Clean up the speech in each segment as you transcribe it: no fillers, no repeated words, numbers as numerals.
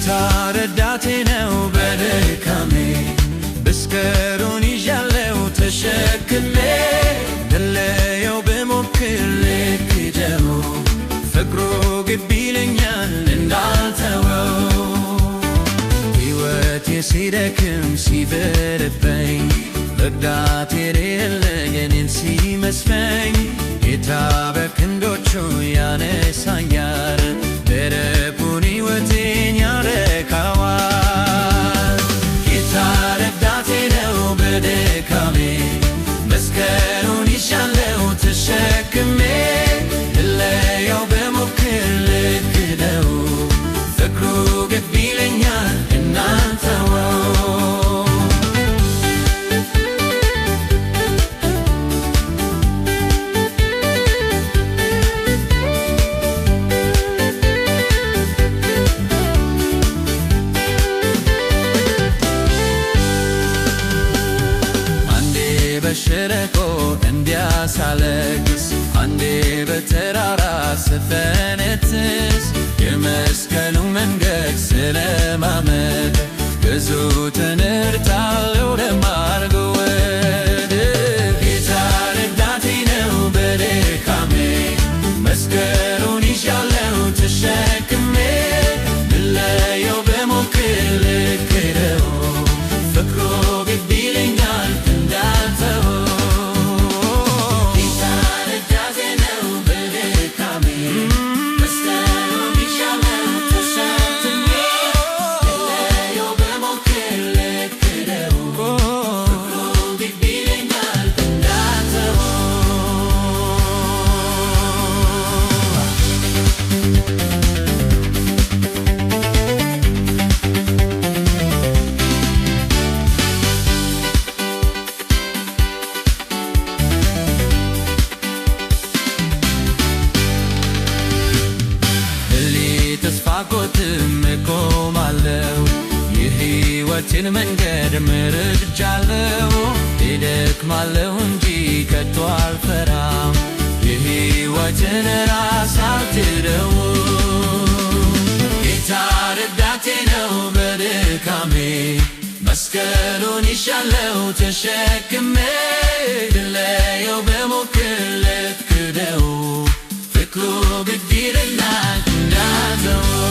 ጌታ ረዳቴ ነው በድካሜ መስቀሉን ይዣለው ተሸክሜ ልለየው ብሞክር ልክደው ፍቅሩ ግድ ይለኛል እንዳልተወው ሕይወቴ ሲደክም ሲበረታኝ ረዳቴ የሌለኝ እኔን ሲመስለኝ ጌታ በክንዶቹ ያነሳኛል ደረቁን ሕይወቴን ያረካዋል ጌታ ረዳቴ ነው በድካሜ መስቀሉን ይዣለው ተሸክሜ ልለየው ብሞክር ልክደው ፍቅሩ ግድ ይለኛል እንዳልተወው በሸለቆ እንዲያሳለቅስ አንዴ በተራራ ስፈነጥስ የመስቀሉ መንገድ ስለማመድ ብዙ ተነድቻለሁ ለማርገወድ ጌታ ረዳቴ ነው በድካሜ መስቀሉን ይዣለው ተሸክሜ ልለየው ብሞክር ልክደው ፍቅሩ ግድ ይለኛል የሕይወትን መንገድ መርጫለሁ እደክማለሁ እንጂ ከቶ አልፈራም የሕይወትን ራስ አልክደውም ጌታ ረዳቴ ነው በድካሜ መስቀሉን ይዣለው ተሸክሜ ልለየው ብሞክር ልክደው ፍቅሩ ግድ ይለኛል እንዳልተወው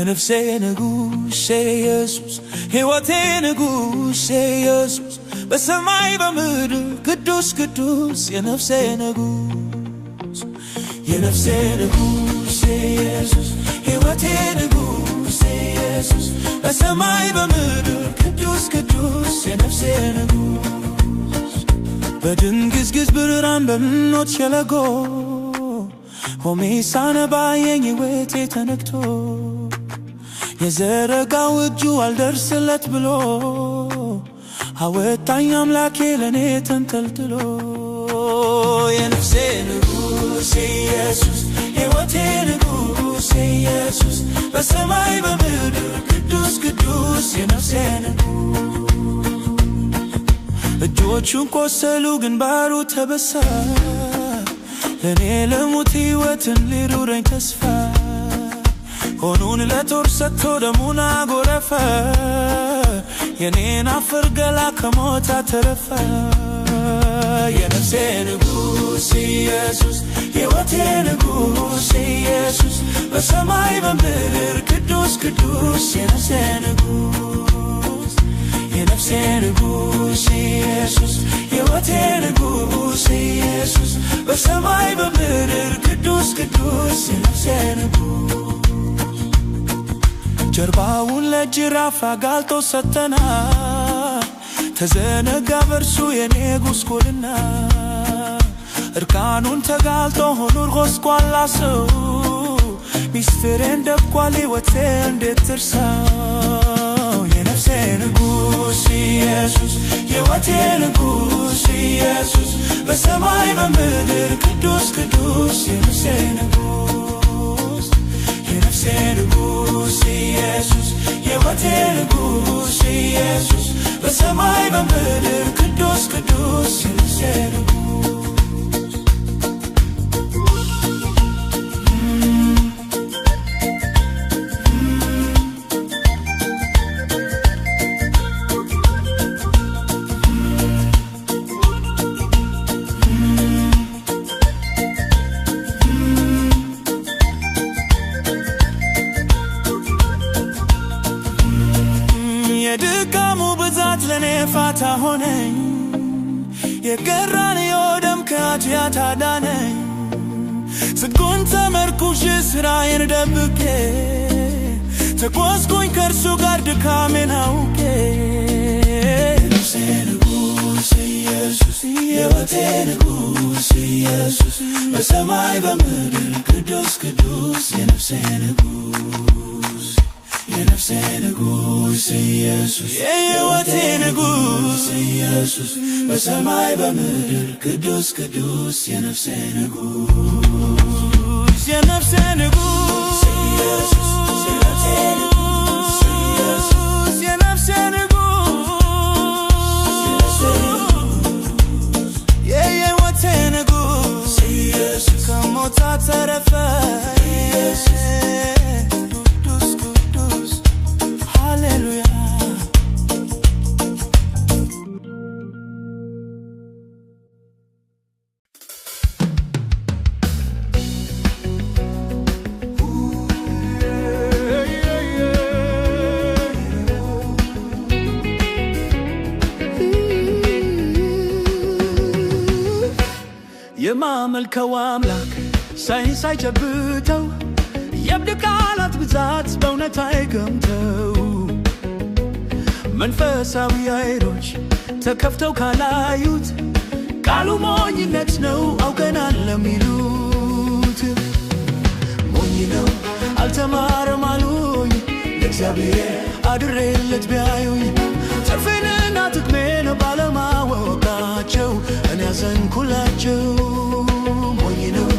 የነፍሴ ንጉሥ ኢየሱስ ሕይወቴ ንጉሥ ኢየሱስ በሰማይ በምድር ቅዱስ ቅዱስ የነፍሴ ንጉሥ ኢየሱስ ሕይወቴ ንጉሥ ኢየሱስ በሰማይ በምድር ቅዱስ ቅዱስ የነፍሴ ንጉሥ በድንግዝግዝ ብርሃን በምኖት ሸለቆ ቆሜ ሳነባ ሕይወቴ ተነክቶ የዘረጋው እጁ አልደርስለት ብሎ አወጣኝ አምላኬ ለኔ ተንጠልጥሎ የነፍሴ ንጉሥ ኢየሱስ ሕይወቴ ንጉሥ ኢየሱስ በሰማይ በምድር ቅዱስ ቅዱስ የነፍሴ ንጉሥ እጆቹን ቆሰሉ ግንባሩ ተበሳ ለኔ ለሞት ሕይወትን ሊሩረኝ ተስፋ ሆኑን ለጦር ሰጥቶ ደሙን አጎረፈ የኔን አፈር ገላ ከሞት አተረፈ የነፍሴ ንጉሥ ኢየሱስ ሕይወቴ ንጉሥ ኢየሱስ በሰማይ በምድር ቅዱስ ቅዱስ የነፍሴ ንጉሥ የነፍሴ ንጉሥ ኢየሱስ የሕይወቴ ንጉሥ ኢየሱስ በሰማይ በምድር ቅዱስ ቅዱስ የነፍሴ ንጉሥ ጀርባውን ለጅራፍ አጋልጦ ሰጠና ተዘነጋ በርሱ የኔ ጉስቁልና እርቃኑን ተጋልጦ ሆኖር ጎስቋላ ሰው ሚስጥሬን ደብቋል ሕይወቴ እንዴት ትርሳው የነፍሴ ንጉሥ ኢየሱስ የሕይወቴ ንጉሥ ኢየሱስ በሰማይ በምድር ቅዱስ ቅዱስ የነፍሴ ንጉሥ የነፍሴ ንጉሥ ኢየሱስ የሕይወቴ ንጉሥ ኢየሱስ በሰማይ በምድር ቅዱስ ቅዱስ የነፍሴ ንጉሥ የድካሙ ብዛት ለኔ ፋታ ሆነኝ የቀራንዮ ደም ከኃጢአት አዳነኝ ጽድቁን ተመርኩዤ ሥራዬን ደብቄ ተጓዝኩኝ ከእርሱ ጋር ድካሜን አውቄ የነፍሴ ንጉሥ ኢየሱስ የሕይወቴ ንጉሥ ኢየሱስ በሰማይ በምድር ቅዱስ ቅዱስ የነፍሴ ንጉሥ የነፍሴ ንጉሥ ኢየሱስ የሕይወቴ ንጉሥ ኢየሱስ በሰማይ በምድር ቅዱስ ቅዱስ የነፍሴ ንጉሥ የነፍሴ ንጉሥ ኢየሱስ የሕይወቴ ንጉሥ ኢየሱስ የነፍሴ ንጉሥ የሕይወቴ ንጉሥ ኢየሱስ ከሞት አተረፈ የማመልከው አምላክ ሳይንስ አይጨብጠው የብድ ቃላት ብዛት በእውነት አይገምተው መንፈሳዊ አይኖች ተከፍተው ካላዩት ቃሉ ሞኝነት ነው አውቀናል ለሚሉት ሞኝ ነው አልተማረም አሉኝ ለእግዚአብሔር አድሬለት ቢያዩኝ ትርፌንና ጥቅሜን ባለማወቃቸው እኔ ያዘንኩላቸው ሞኝ ነው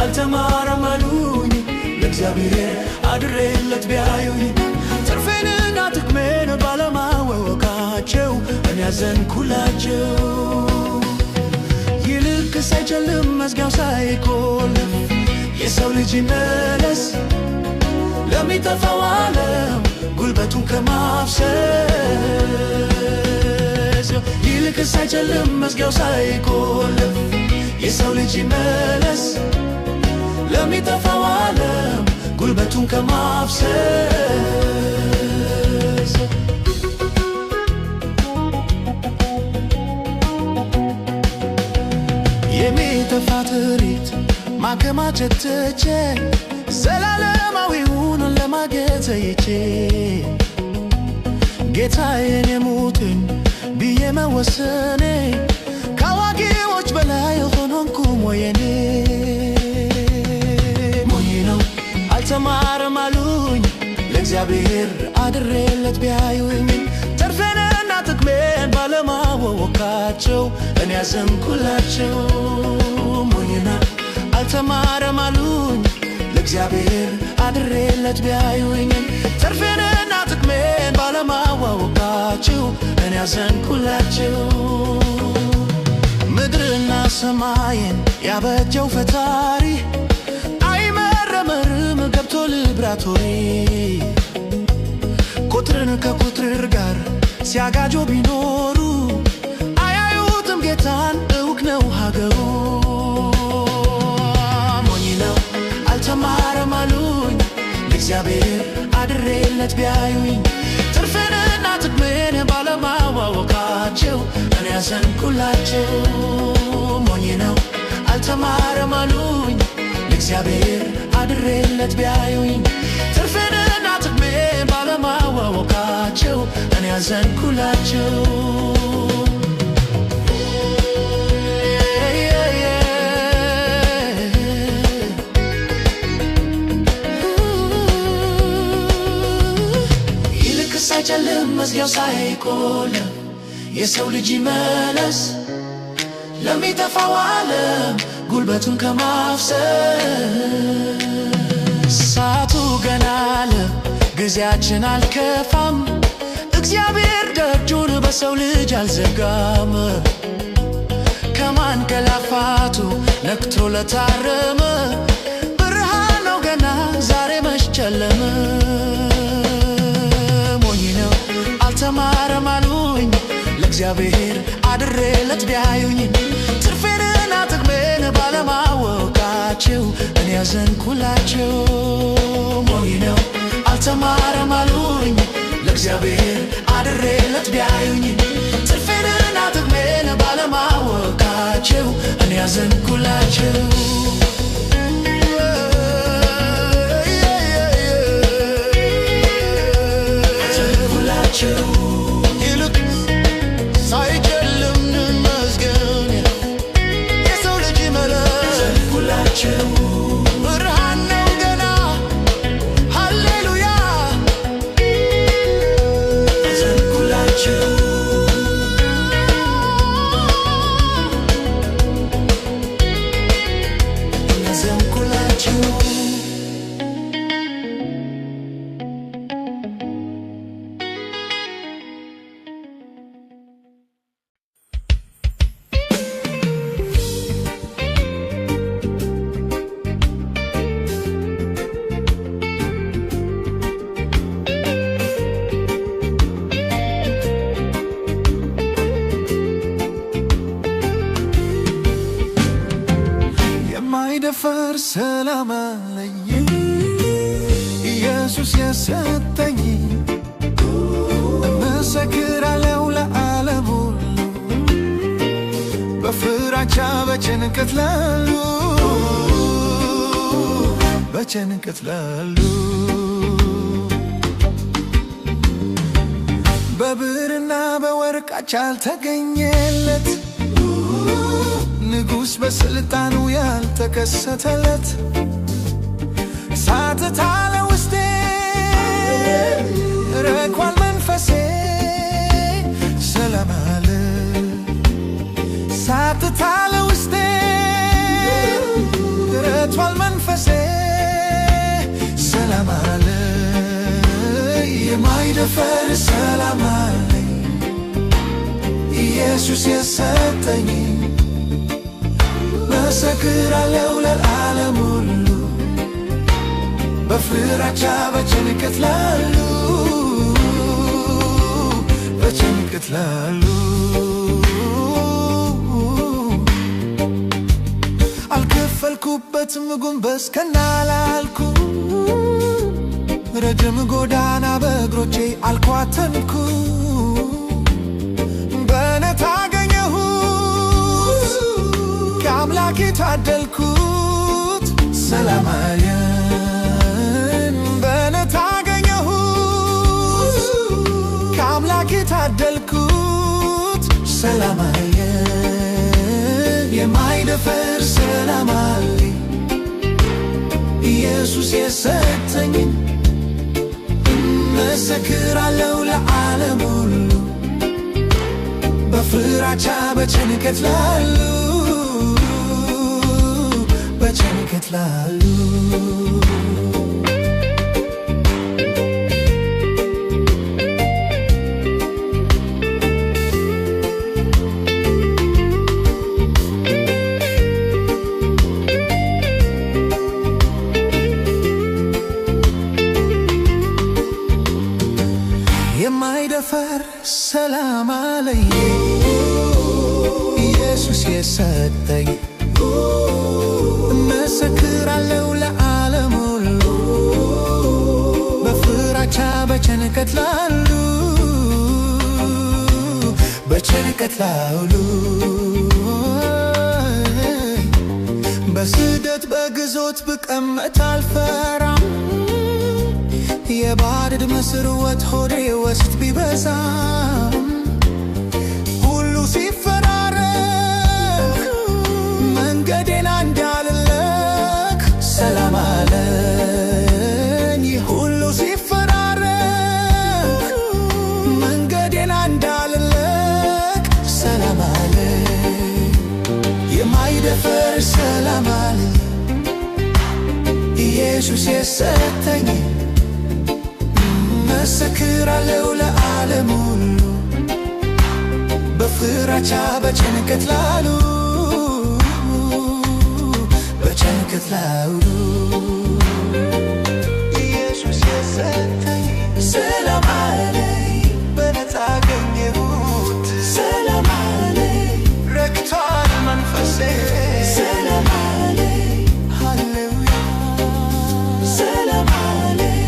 አልተማረም አሉኝ ለእግዚአብሔር አድሬለት ቢያዩኝ ትርፌንና ጥቅሜን ባለማወቃቸው እኔ ያዘንኩላቸው ይልቅ ሳይጨልም መዝጊያው ሳይቆለፍ የሰው ልጅ ይመለስ ለሚጠፋው ዓለም ጉልበቱን ከማፍሰስ ይልቅ ሳይጨልም መዝጊያው ሳይቆለፍ የሰው ልጅ ይመለስ ለሚጠፋው ዓለም ጉልበቱን ከማፍሰስ የሚጠፋ ትርኢት ማከማቸት ትቼ ዘላለማዊውን ለማግኘት ይቼ ጌታዬን የሙትን ብዬ መወሰኔ ከአዋቂዎች በላይ ሆንኩም ወየኔ ሞኝ ነው አልተማረም አሉኝ ለእግዚአብሔር አድሬለት ቢያዩኝ ትርፌንና ጥቅሜን ባለማወቃቸው እኔ ያዘንኩላቸው ሞኝ ነው አልተማረም አሉኝ ለእግዚአብሔር አድሬለት ቢያዩኝ ትርፌንና ጥቅሜን ባለማወቃቸው እኔ ያዘንኩላቸው ምድርና ሰማይን ያበጀው ፈጣሪ አይመረመርም ገብቶ ላብራቶሪ ቁጥርን ከቁጥር ጋር ሲያጋጆ ቢኖሩ አያዩትም ጌታን እውቅ ነው ሀገሩ ሞኝ ነው አልተማረም አሉኝ ለእግዚአብሔር አድሬለት ቢያዩኝ ትርፌንና ጥቅሜን ባለማወቃቸው ያዘንኩላቸው ሞኝ ነው አልተማረም አሉኝ ለእግዚአብሔር አድሬለት ቢያዩኝ ትርፌንና ጥቅሜን ባለማወቃቸው እኔ ያዘንኩላቸው ሳይጨልም መዝጊያው ሳይቆልም የሰው ልጅ ይመለስ ለሚጠፋው ዓለም ጉልበቱን ከማፍሰስ ሰዓቱ ገና አለ ጊዜያችን አልከፋም እግዚአብሔር ደጁን በሰው ልጅ አልዘጋም ከማንቀላፋቱ ነቅቶ ለታረመ ብርሃን ነው ገና ዛሬ መች ጨለመ አልተማረም አሉኝ ለእግዚአብሔር አድሬለት ቢያዩኝ ትርፌንና ጥቅሜን ባለማወቃቸው እኔ ያዘንኩላቸው ሞኝ ነው አልተማረም አሉኝ ለእግዚአብሔር አድሬለት ቢያዩኝ ትርፌንና ጥቅሜን ባለማወቃቸው እኔ ያዘንኩላቸው ይልቅ ሳይጨልም መዝገን የሰው ልጅ ይመለስ ብርሃን ነው ገና ሃሌሉያ ያዘንኩላቸው የማይደፈር ሰላም አለኝ ኢየሱስ የሰጠኝ እመሰክራለሁ ለዓለም ሁሉ በፍራቻ በጭንቀት ላሉ በብርና በወርቅ ያልተገኘለት ንጉስ በስልጣኑ ያልተከሰተለት ሳትታለ ውስጤ ረኳል መንፈሴ ሰላም አለ ሳትታለ ውስጤ ረኳል መንፈሴ ሰላም አለ የማይደፈር ሰላም አለኝ ኢየሱስ የሰጠኝ መሰክራለሁ ለዓለም ሁሉ በፍራቻ በጭንቀት ላሉ አልከፈልኩበትም ጎንበስ ቀና ላልኩ ረጅም ጎዳና በእግሮቼ አልኳተንኩ በእውነት አገኘሁት ከአምላኬ ታደልኩት ሰላም አየን በእውነት አገኘሁት ከአምላኬ ታደልኩት ሰላም አየን የማይደፈር ሰላም አለኝ ኢየሱስ የሰጠኝ መሰክራለሁ ለዓለም ሁሉ በፍራቻ በጭንቀት ላሉ የማይደፈር ሰላም አለኝ ኢየሱስ የሰጠኝ መሰክራለሁ ለዓለም ሁሉ በፍራቻ በጭንቀት ላሉ በጭንቀት ላውሉ በስደት በግዞት ብቀመጥ አልፈራም የባዕድ መስርወት ሆዴ ውስጥ ቢበዛም ሁሉ ሲፈራረቅ መንገዴን እንዳልለቅ ሰላም አለኝ ሁሉ ሲፈራረቅ መንገዴን እንዳልለቅ ሰላም አለኝ የማይደፈር ሰላም አለኝ ኢየሱስ የሰጠኝ መሰክራለሁ ለዓለም ሁሉ በፍራቻ በጭንቀት ላሉ በጭንቀት ላሉ ኢየሱስ የሰጠኝ ሰላም አለኝ በነፃ አገኘሁት ሰላም አለኝ ረክቷል መንፈሴ ሰላም አለኝ ሃሌሉያ ሰላም አለኝ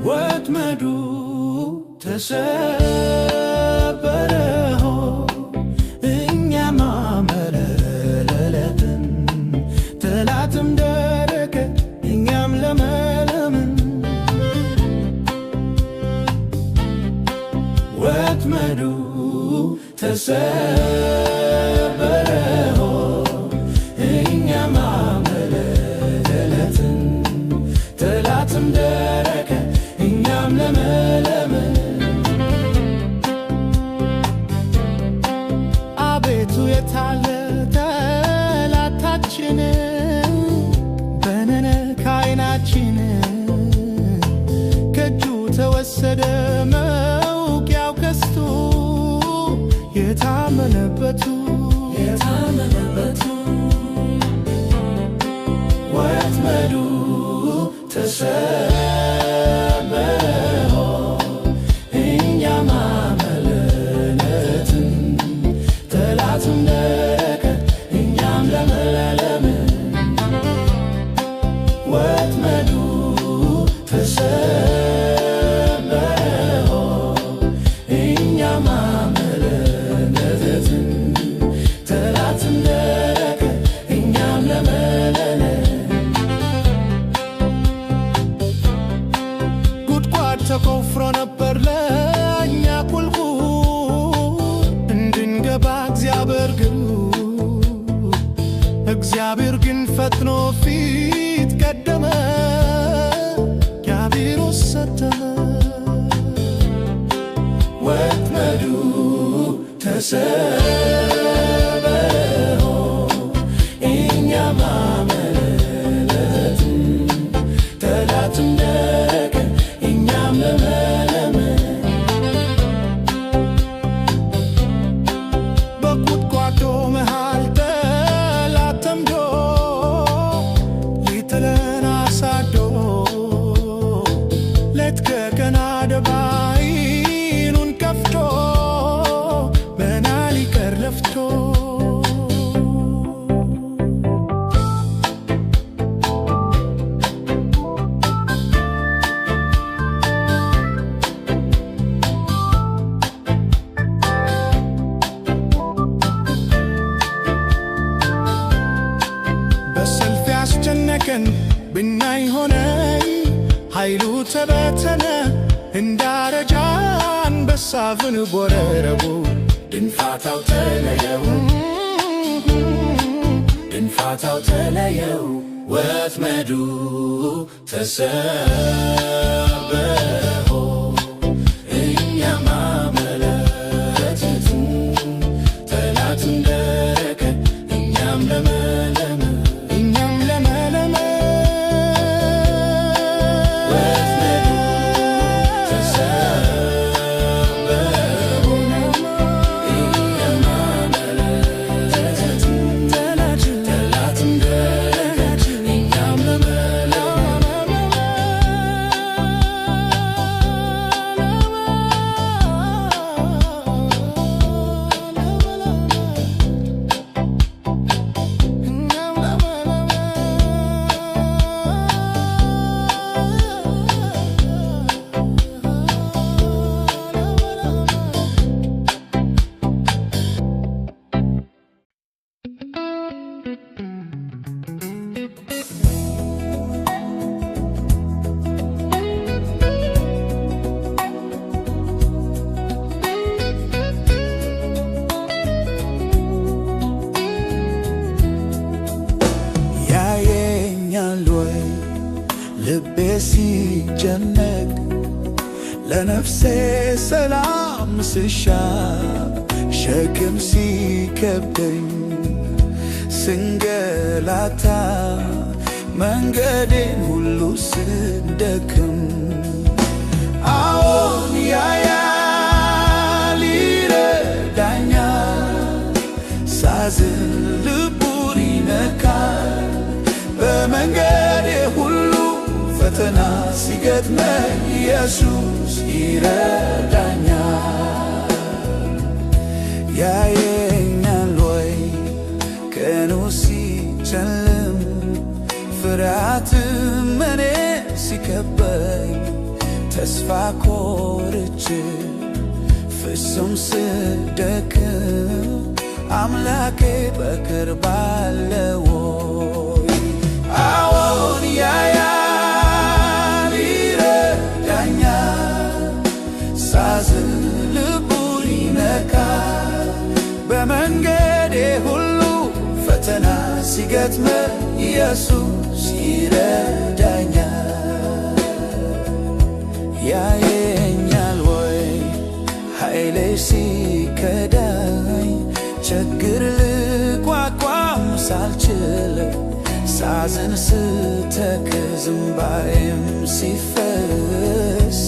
ወጥመዱ ተሰበረ እኛም አመለለትን ጠላትም ደረቀ እኛም ለመለምን ወጥመዱ ተሰበረ እኛም አመለለትን ጠላትም ደረቀ እኛም ለመለምን አቤቱ የታለ ጠላታችን በነነ ከዓይናችን ከእጁ ተወሰደ መውጊያው ከስቶ የታመነበቱ ወጥመዱ ተሰበረ እኛም አመለለትን ጠላትም ደረቀ እኛም ለመለምን ወጥመዱ ተሰበረ እኛም አመለለትን ጠላትም ደረቀ እኛም ለመለምን ተቆፍሮ ነበር ለእኛ ቁልቁል እንድንገባ እግዚአብሔር ግን ፈጥኖ ፊት ቀደመ ዲያብሎስ ሰተመ ወጥመዱ ተሰበረ እኛም አመለለትን ጠላትም ደረቀ እኛም ለመለምን በቁጥቋጦ መሃል ጠላት ተምዶ ሊጥለን አሳዶ ሌት ከቀን አደባባዩን ከፍቶ በና ሊቀር ለፍቶ ብናይ ሆነኝ ኃይሉ ተበተነ እንዳረጃ አንበሳ ፍንቦረረቡ ድንፋታው ተለየው ወጥመዱ ተሰበረ እኛም አመለለትን ነፍሴ ሰላም ስሻ ሸክም ሲከብደኝ ስንገላታ መንገዴን ሁሉ ስደክም አዎን ያያል ይረዳኛል ሳዝን ልቡን ይነካል በመንገዴ ሁሉ ፈተና ሲገጥመኝ ኢየሱስ ይረዳኛል ያየኛል ወይ ቀኑ ሲጨልም ፍርሃትም እኔ ሲከበኝ ተስፋ ቆርጬ ፍጹም ስደክም አምላኬ በቅርብ አለ ወይ አዎን ያያል ይረዳኛል ሳዝን ልቡን ይነካል በመንገዴ ሁሉ ፈተና ሲገጥመኝ ኢየሱስ ይረዳኛል ያየኛል ወይ ኃይሌ ሲከዳኝ ችግር ልቋቋም ሳልችል ሳዝን ስተክዝ እንባዬም ሲፈስ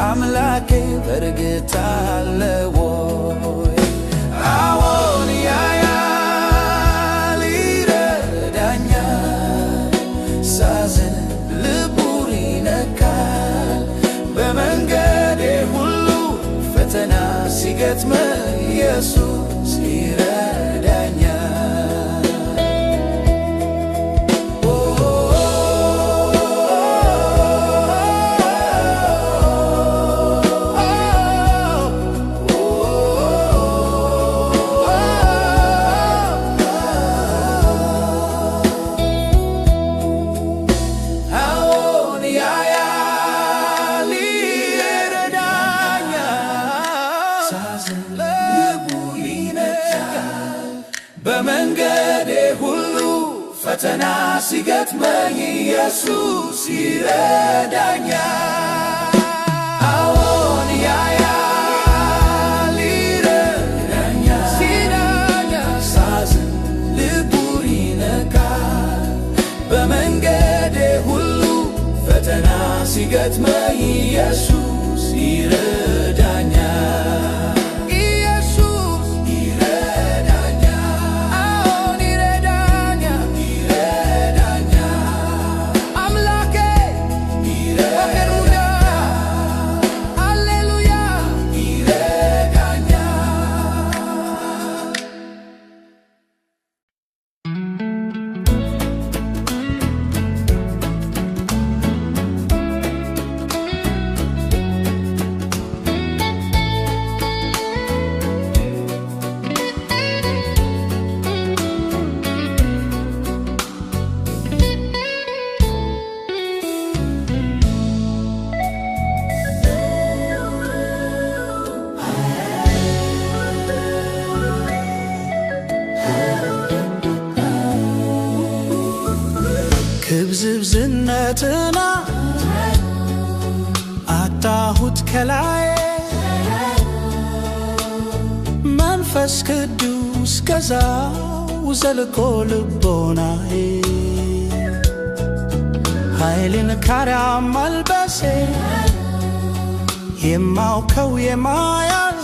አምላኬ በእርግጥ አለ ወይ አዎን ያያል ይረዳኛል ሳዝን ልቡን ይነካል በመንገዴ ሁሉ ፈተና ሲገጥመኝ ኢየሱስ ይረዳኛል በመንገዴ ሁሉ ፈተና ሲገጥመኝ ኢየሱስ ይረዳኛል አዎን ያያል ይረዳኛል ሳዝን ልቡን ይነካል በመንገዴ ሁሉ ፈተና ሲገጥመኝ ኢየሱስ ይረዳኛል ክብዝብዝነትና አጣሁት ከላይ መንፈስ ቅዱስ ገዛው ዘልቆ ልቦናዬ ኃይልን ካሪያ መልበሴ የማውቀው የማያል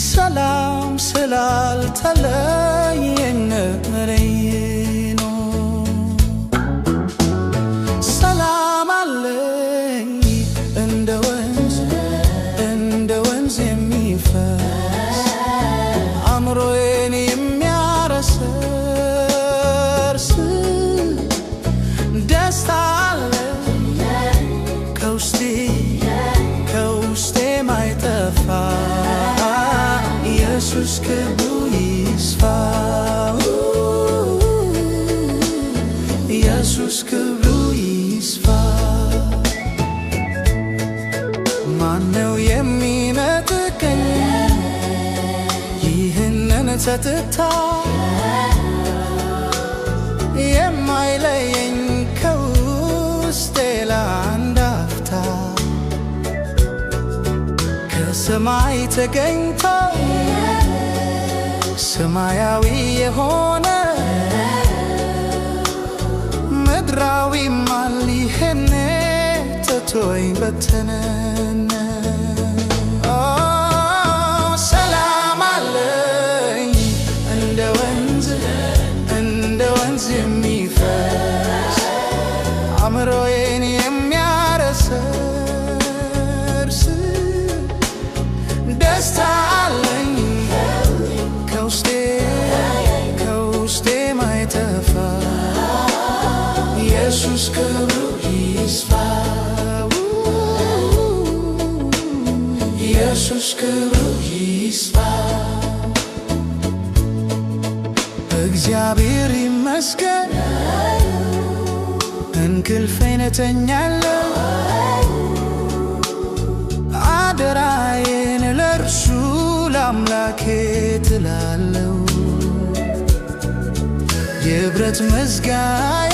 ሰላም ስላልተለየኝ ነው ሰላም አለኝ እንደ ወንዝ የሚፈስ አእምሮዬን የሚያረሰርስ ደስታ አለኝ ከውስጤ ማይጠፋ ኢየሱስ ክብሩ ይስፋ ኢየሱስ ክብሩ ይስፋ ማነው የሚነጥቀኝ ይህንን ጸጥታ የማይለየኝ ከውስጤ ለአንድ አፍታ በሰማይ ተገኝቶ ሰማያዊ የሆነ ምድራዊ ማሊሄነ ተቶይ በተነነ ሰላም አለኝ እንደ ወንዝ የሚፈስ አእምሮዬን የሚያረሰርስ ደስታ አለኝ ከውስጤ ማይጠፋ ኢየሱስ ክብሩ ይስፋ ኢየሱስ ክብሩ ይስፋ እግዚአብሔር ይመስገን እንቅልፌን እተኛለሁ አደራዬን ለእርሱ ለአምላኬ ትላለሁ የብረት መዝጋዬ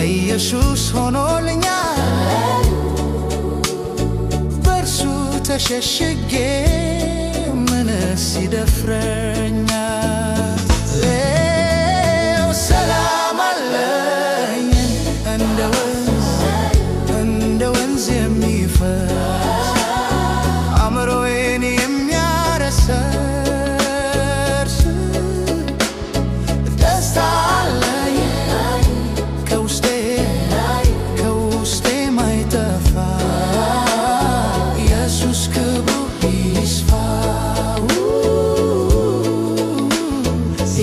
ኢየሱስ ሆኖልኛል በእርሱ ተሸሽጌ ምንስ ይደፍረኛል ሰላም አለኝ እንደ ወንዝ የሚፈስ አእምሮዬን የሚያረሰርስ ደስታ አለኝ ከውስጤ ማይጠፋ ኢየሱስ ክብሩ ይስፋ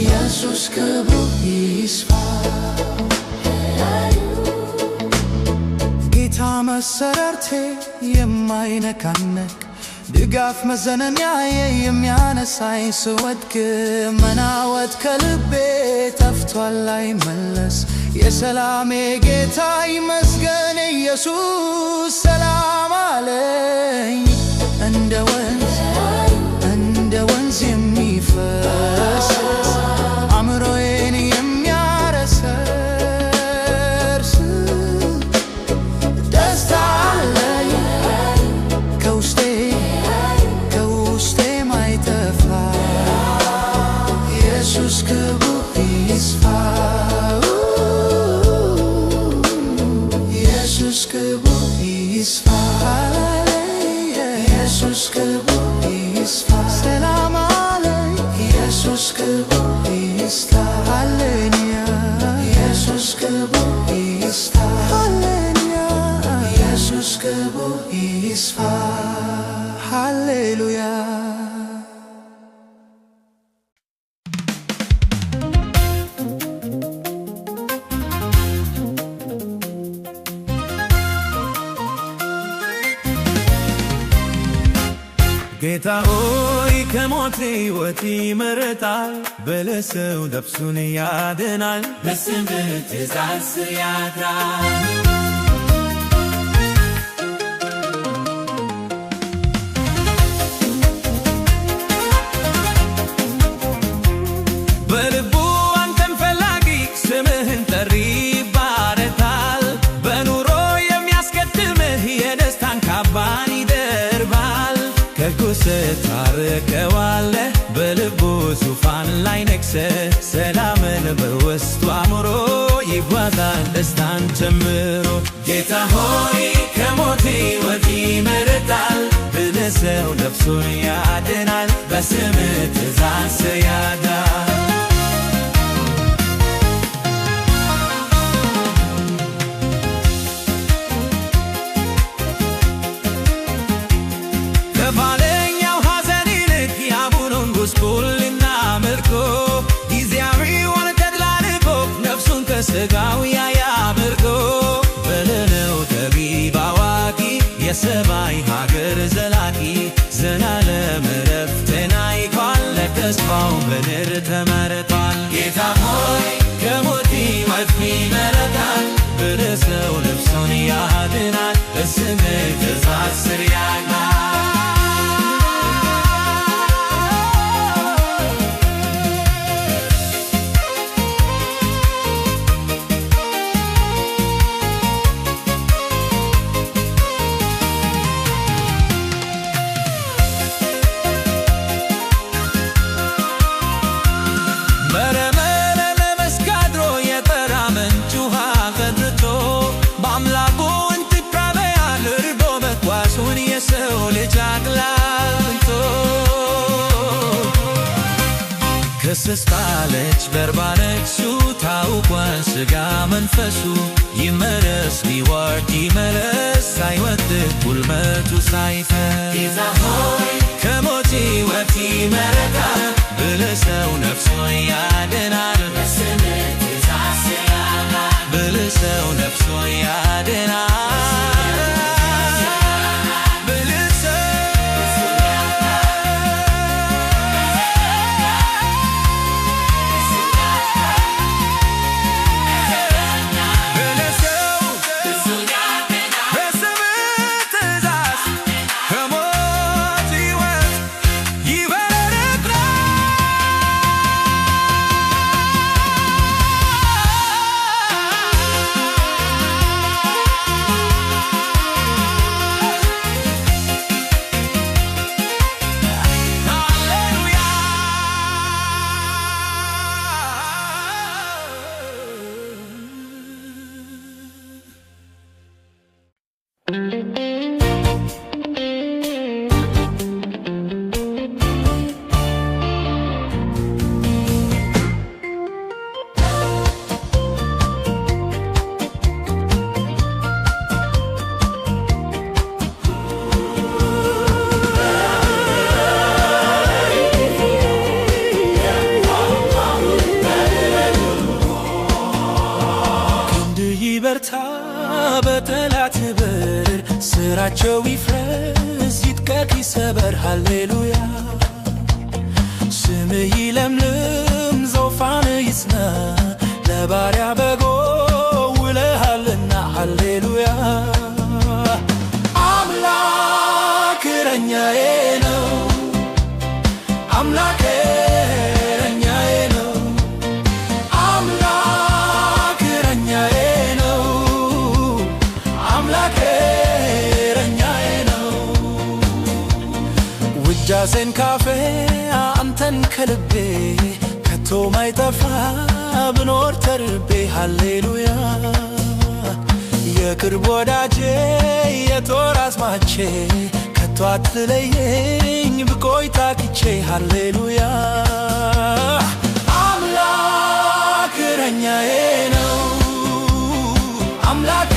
ኢየሱስ ክብሩ ይስፋ ጌታ መሰረቴ የማይነካነክ ድጋፍ መዘነኛዬ የሚያነሳኝ ስወድቅ መናወጥ ከልቤ ጠፍቷል አይመለስ የሰላሜ ጌታ ይመስገን ኢየሱስ ሰላም አለኝ እንደ ወንዝ የሚፈስ አእምሮዬን የሚያረሰርስ ደስታ አለኝ ከውስጤ ማይጠፋ ኢየሱስ ክብሩ ይስፋ ኢየሱስ ክብሩ ይስፋ ኢየሱስ ክብሩ ይስፋ ሰላም አለኝ ኢየሱስ ክብሩ ይስፋ ሃሌሉያ ኢየሱስ ክብሩ ይስፋ ሃሌሉያ ኢየሱስ ክብሩ ይስፋ ሃሌሉያ ጌታ ሆይ ከሞት ሕይወት ይመርጣል በለሰው ነፍሱን ያድናል በስምህ ትእዛዝ ስር ያድራል በልቡ አንተን ፈላጊ ስምህን ጠሪ ይባረካል በኑሮ የሚያስቀድምህ የደስታን ካባን ይደርባል ከርኩሰት ታርቀዋለህ በልቡ ዙፋን ላይ ነግሰህ ሰላምን በውስጡ አምሮ ይጓዛል ደስታን ጨምሮ ጌታ ሆይ ከሞት ሕይወት ይመርጣል በለሰው ነፍሱን ያድናል በስምህ ትእዛዝ ስር ያድራል ከኋለኛው ሐዘን ይልቅ የአቡኑን ጉስቁልና ምርኮ ጊዜያዊውን ተድላ ንቆ ነፍሱን ከሥጋው ያያምርኮ በለለው ጠቢብ አዋቂ የሰማይ ሀገር ዘላቂ ዘላለም ዕረፍትን አይቷል ለተስፋው ምድር ተመርጧል ጌታ ሆይ ከሞት ሕይወት ይመርጣል በለሰው ነፍሱን ያድናል በስምህ ትእዛዝ ስር ያድራል ተስፋለች በርባለች ታውቋን ስጋ መንፈሱ ይመለስ ሊወርድ ይመለስ ሳይወድቅ ጉልበቱ ሳይፈር ጌታ ሆይ ከሞት ሕይወት ይመረጣል ብለህ ሰው ነፍሱን ያድናል በስምህ ትእዛዝ ያምናል ብለህ ሰው ነፍሱን ያድናል በጠላት በር ስራቸው ይፍረስ ይጥቀቅ ይሰበር ሃሌሉያ ስምህ ይለምልም ዙፋንህ ይጽና ለባሪያ በጎ ውለሃልና ሃሌሉያ አምላክ እረኛዬ ነው አምላክ እረኛዬ ነው አምላክ እረኛዬ ጃዘን ካፌ አንተን ከልቤ ከቶ ማይጠፋ ብኖር ተርቤ ሃሌሉያ የቅርብ ወዳጄ የጦር አዝማቼ ከቶ አትለየኝ ብቆይ ታክቼ ሃሌሉያ አምላክ እረኛዬ ነው አምላክ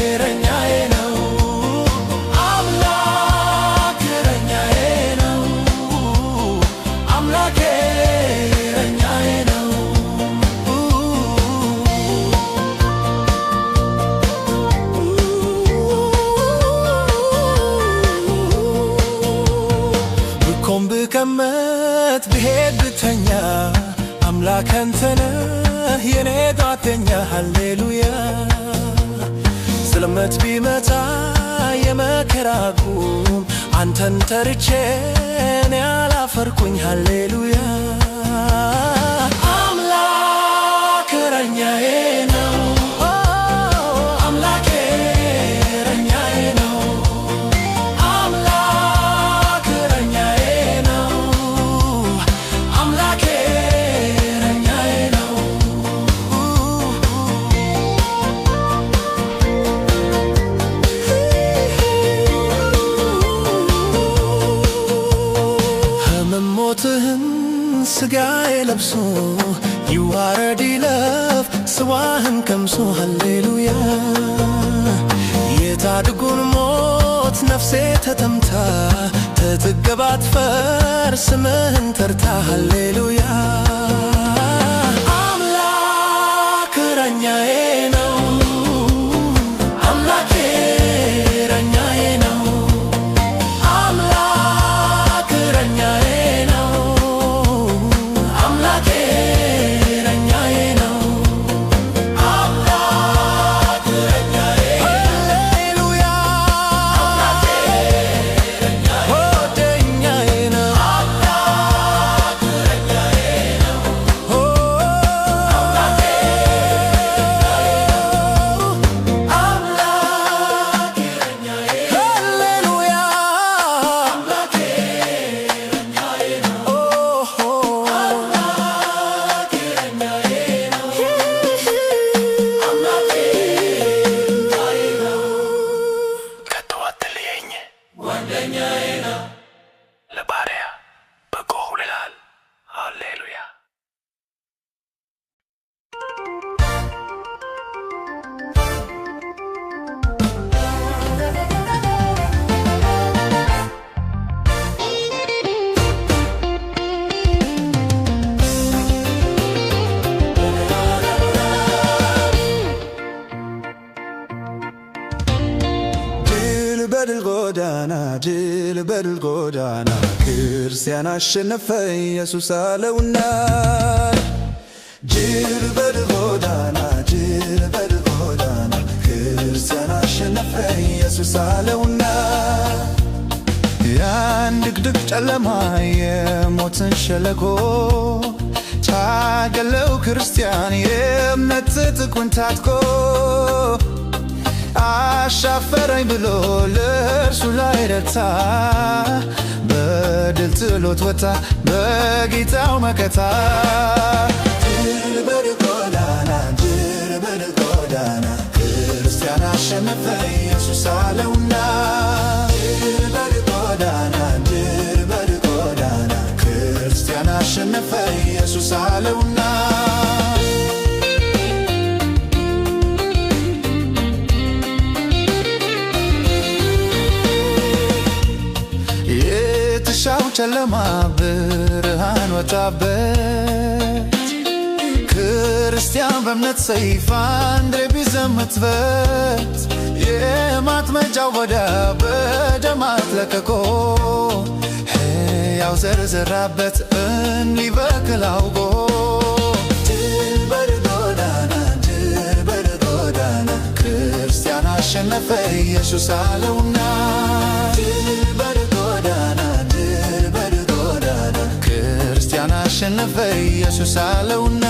እረኛዬ ነው ብቀመጥ ብሄድ ብተኛ አምላክ አንተ ነህ የኔ ጓደኛ ሃሌሉያ ጽልመት ቢመጣ የመከራ ጉም አንተን ተርቼ እኔ አላፈርኩኝ ሃሌሉያ አምላክ እረኛዬ ነው አምላክ እረኛዬ ነው ሞትህን ስጋዬ ለብሶ ይዋረድ ይለፍ ስዋህን ቀምሶ ሃሌሉያ የታድጉን ሞት ነፍሴ ተጠምታ ተትገባት ፈር ስምህን ተርታ ሃሌሉያ አምላክ እረኛዬ ነው አምላክ እረኛዬ ነው አምላክ እረኛዬ ጓደኛዬ ነው ለባሪያ በጎ ይላል ሃሌሉያ ድል በድል ጎዳና ክርስቲያን አሸነፈ ኢየሱስ አለውና ድል በድል ጎዳና ክርስቲያን አሸነፈ ኢየሱስ አለውና ያን ድቅድቅ ጨለማ የሞትን ሸለቆ ታገለው ክርስቲያን የእምነት ትጥቁን ታጥቆ አሻፈረኝ ብሎ ለእርሱ ላይ ረታ በድል ጥሎት ወጣ በጌታው መከታ ድል በድል ጎዳና ክርስቲያን አሸነፈ ኢየሱስ አለውና ድል በድል ጎዳና ክርስቲያን አሸነፈ ኢየሱስ አለውና የትሻው ጨለማ ብርሃን ወጣበት ክርስቲያን በእምነት ሰይፍ አንድ ቢዘምትበት የማጥመጃው ወዳ በደም አጥለቅልቆ ሕያው ዘር ዘራበት እንዲበቅል አውቆ ድል በድል ጎዳና ክርስቲያን አሸነፈ ኢየሱስ አለውና ድል በድል ጎዳና ክርስቲያን አሸነፈ ኢየሱስ አለውና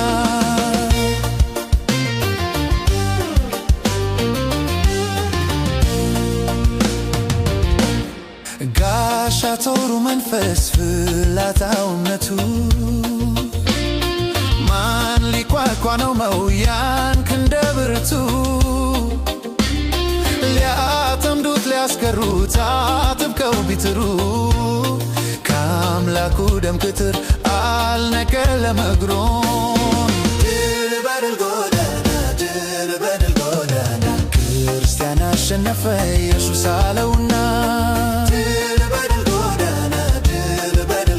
ጋሻ ጦሩ መንፈስ ፍላጻው እምነቱ ማን ሊቋቋ ነው መውያን ክንደ ብርቱ ሊያጠምዱት ሊያስቀሩት አጥብቀው ቢጥሩ ከአምላኩ ደም ቅጥር አልነቀለም እግሩን ድል በድል ጎዳና ክርስቲያን አሸነፈ ኢየሱስ አለውና ድል በድል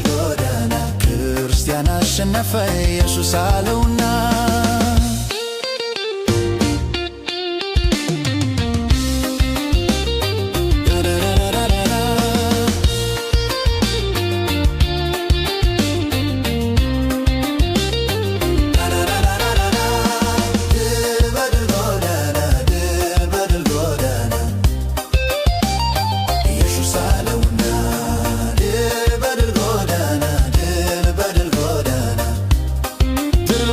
ጎዳና ክርስቲያን አሸነፈ ኢየሱስ አለውና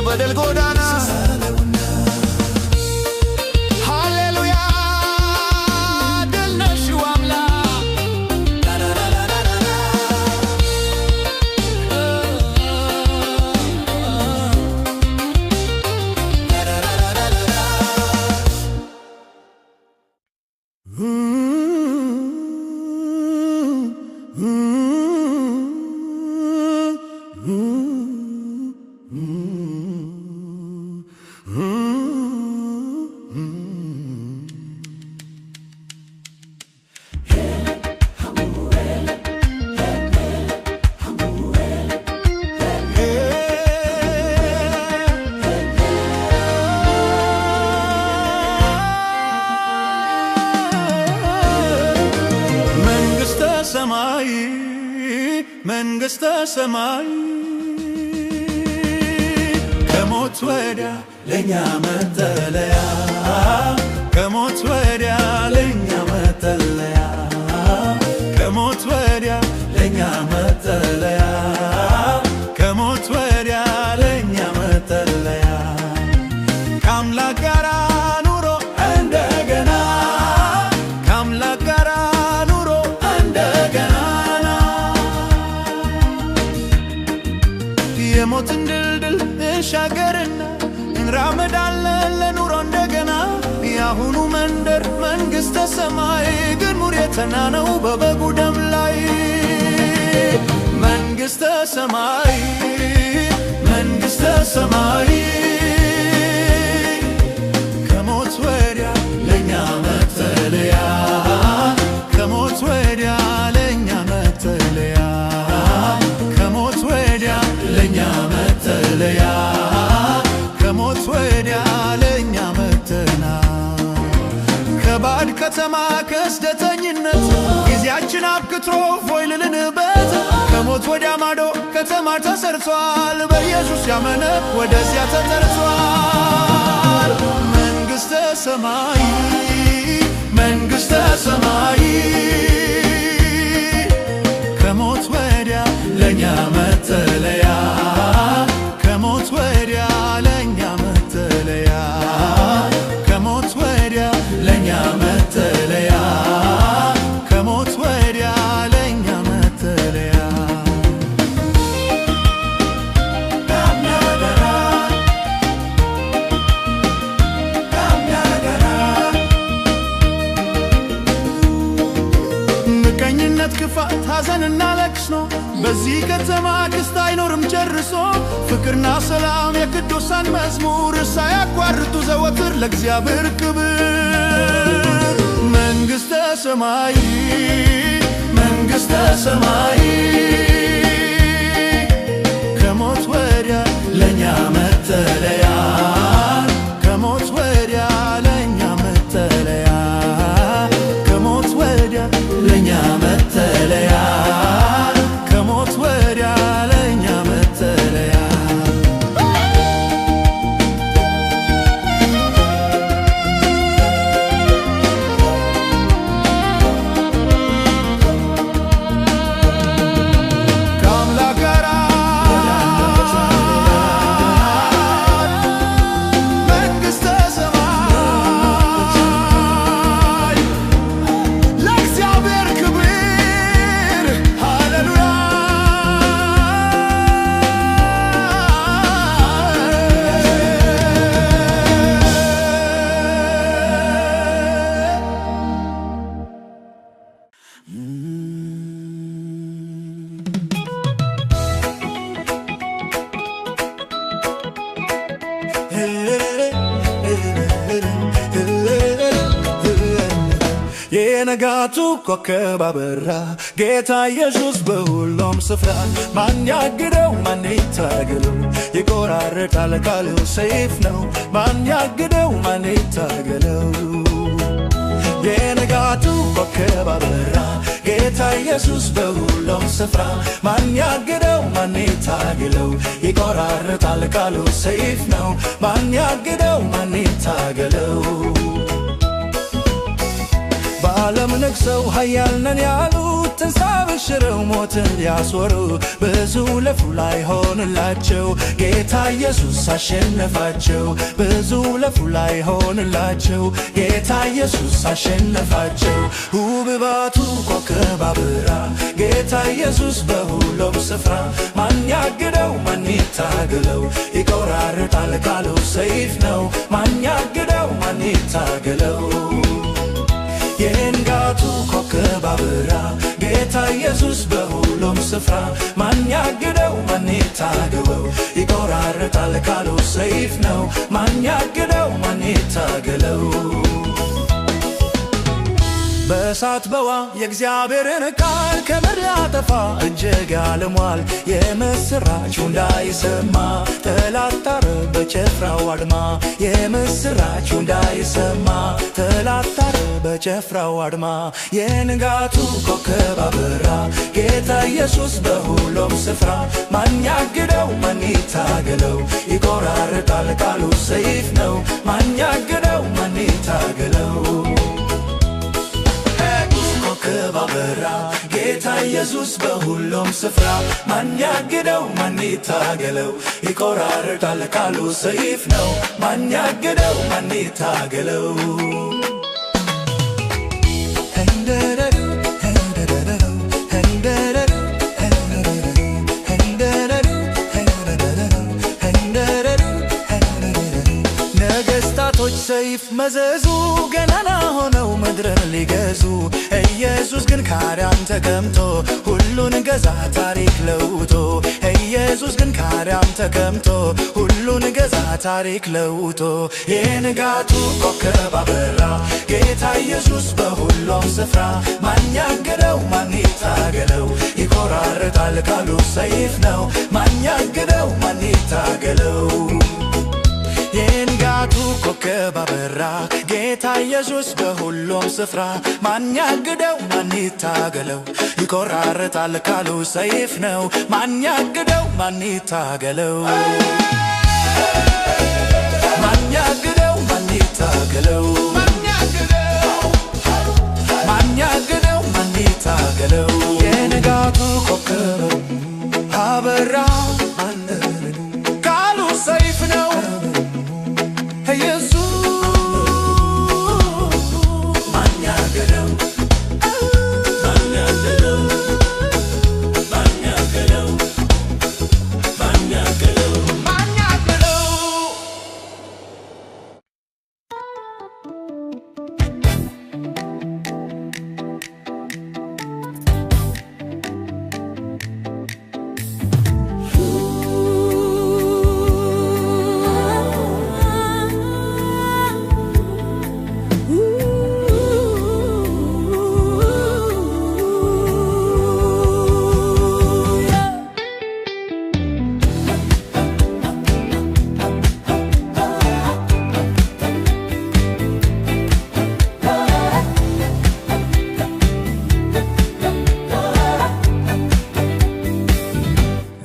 በድል ጎዳና ሃሌሉያ ድል ነሽው አምላክ መንግሥተ ሰማይ ከሞት ወዲያ ለኛ መጠለያ ከሞት ወዲያ ለኛ መጠለያ ከሞት ወዲያ ለኛ መጠለያ ከሞት ወዲያ ለኛ መጠለያ ከአምላክ ጋር ኑሮ እንደገና ከአምላክ ጋር ኑሮ እንደገና የሞትን ድልድል እንሻገርና እንራመዳለን ለኑሮ እንደገና ያሁኑ መንደር መንግሥተ ሰማይ ግንሙር የተናነው በበጉ ደም ላይ መንግሥተ ሰማይ መንግሥተ ሰማይ ከሞት ወዲያ ለኛ መጠለያ ከሞት ወዲያ ለኛ መጠለያ ከሞት ወዲያ ለኛ መጠለያ ከሞት ወዲያ ለኛ መጠና ከባድ ከተማ ከስደተኝነት ክትሮፎይ ልልንበት ከሞት ወዲያ ማዶ ከተማ ተሰርቷል በኢየሱስ ያመነ ወደዚያ ተጠርቷል መንግሥተ ሰማይ መንግሥተ ሰማይ ከሞት ወዲያ ለኛ መጠለያ ከሞት ወዲያ ለኛ መጠለያ ከሞት ወዲያ ለኛ መጠለያ ከሞት ወዲያ ለኛ መጠለያ ምቀኝነት ክፋት ሐዘንና ለቅሶ በዚህ ከተማ ክስት አይኖርም ጨርሶ ፍቅርና ሰላም የቅዱሳን መዝሙር ሳያቋርጡ ዘወትር ለእግዚአብሔር ክብር መንግሥተ ሰማይ መንግሥተ ሰማይ ከሞት ወዲያ ለኛ መጠለያ ከሞት ወዲያ ለኛ መጠለያ ከሞት ወዲያ ለኛ መጠለያ ከሞት ወዲያ ለኛ መጠለያ ከአምላክ ጋር መንግሥተ ሰማይ ለእግዚአብሔር ክብር ሃሌሉያ የነጋቱ ኮከብ አበራ ጌታ ኢየሱስ በሁሉም ስፍራ ማን ያግደው ማን ይታገለው ይቆራረጣል ቃሉ ሰይፍ ነው ማን ያግደው ማን ይታገለው የነጋቱ ኮከብ አበራ ጌታ ኢየሱስ በሁሉም ስፍራ ማን ያግደው ማን ይታገለው ይቆራረጣል ቃሉ ሰይፍ ነው ማን ያግደው ማን ይታገለው በዓለም ነግሰው ኃያል ነን ያሉት ተንሳብሽረው ሞትን ሊያስወሩ ብዙ ለፉ ላይ ሆንላቸው ጌታ ኢየሱስ አሸነፋቸው ብዙ ለፉ ላይ ሆንላቸው ጌታ ኢየሱስ አሸነፋቸው ውብባቱ ኮከብ አበራ ጌታ ኢየሱስ በሁሉም ስፍራ ማን ያግደው ማን ይታገለው ይቆራረጣል ቃሉ ሰይፍ ነው ማን ያግደው ማን ይታገለው የንጋቱ ኮከብ አበራ ጌታ ኢየሱስ በሁሉም ስፍራ ማን ያግደው ማን ይታገለው ይቆራረጣል ቃሉ ሰይፍ ነው ማን ያግደው ማን ይታገለው በእሳት በዋ የእግዚአብሔርን ቃል ከምድር ያጠፋ እጅግ ያለሟል የምስራቹ እንዳይሰማ ጠላት ታረ በጭፍራው አድማ የምስራቹ እንዳይሰማ ጠላት ታረ በጭፍራው አድማ የንጋቱ ኮከብ አበራ ጌታ ኢየሱስ በሁሉም ስፍራ ማን ያግደው ማን ይታገለው ይቆራረጣል ቃሉ ሰይፍ ነው ማን ያግደው ማን ይታገለው ኮከብ አበራ ጌታ ኢየሱስ በሁሉም ስፍራ ማን ያግደው ማን ይታገለው ይቆራረጣል ቃሉ ሰይፍ ነው ማን ያግደው ማን ይታገለው ነገስታቶች ሰይፍ መዘዙ ገናና ሆነው ምድርን ሊገዙ ኢየሱስ ግን ካርያም ተቀምጦ ሁሉን ገዛ ታሪክ ለውጦ ኢየሱስ ግን ካርያም ተቀምጦ ሁሉን ገዛ ታሪክ ለውጦ የንጋቱ ኮከብ አበራ ጌታ ኢየሱስ በሁሉም ስፍራ ማን ያግደው ማን ይታገለው ይቆራረጣል ቃሉ ሰይፍ ነው ማን ያግደው ማን ይታገለው የንጋ የንጋቱ ኮከብ አበራ ጌታ ኢየሱስ በሁሉም ስፍራ ማን ያግደው ማን ይታገለው ይቆራረጣል ካሉ ሰይፍ ነው ማን ያግደው ማን ይታገለው ማን ያግደው ማን ይታገለው ማን ያግደው ማን ይታገለው የንጋቱ ኮከብ አበራ ካሉ ሰይፍ ነው ኢየሱስ ማን ያግደው ማን ያግደው ማን ያግደው ማን ያግደው ማን ያግደው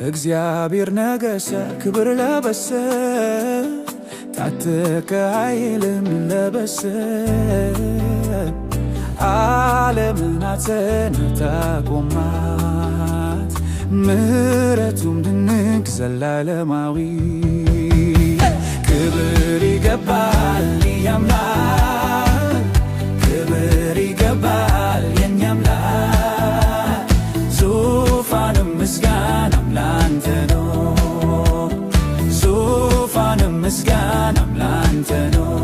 እግዚአብሔር ነገሰ ክብር ለበሰ ታጠቀ ኃይልን ለበሰ ዓለምን አጸናት አቆማት ምሕረቱም ድንቅ ዘላለማዊ ክብር ይገባል ያምላክ ክብር ይገባል የኛ አምላክ ዙፋንም ምስጋናም ላንተ ነው ዙፋንም ምስጋናም ላንተ ነው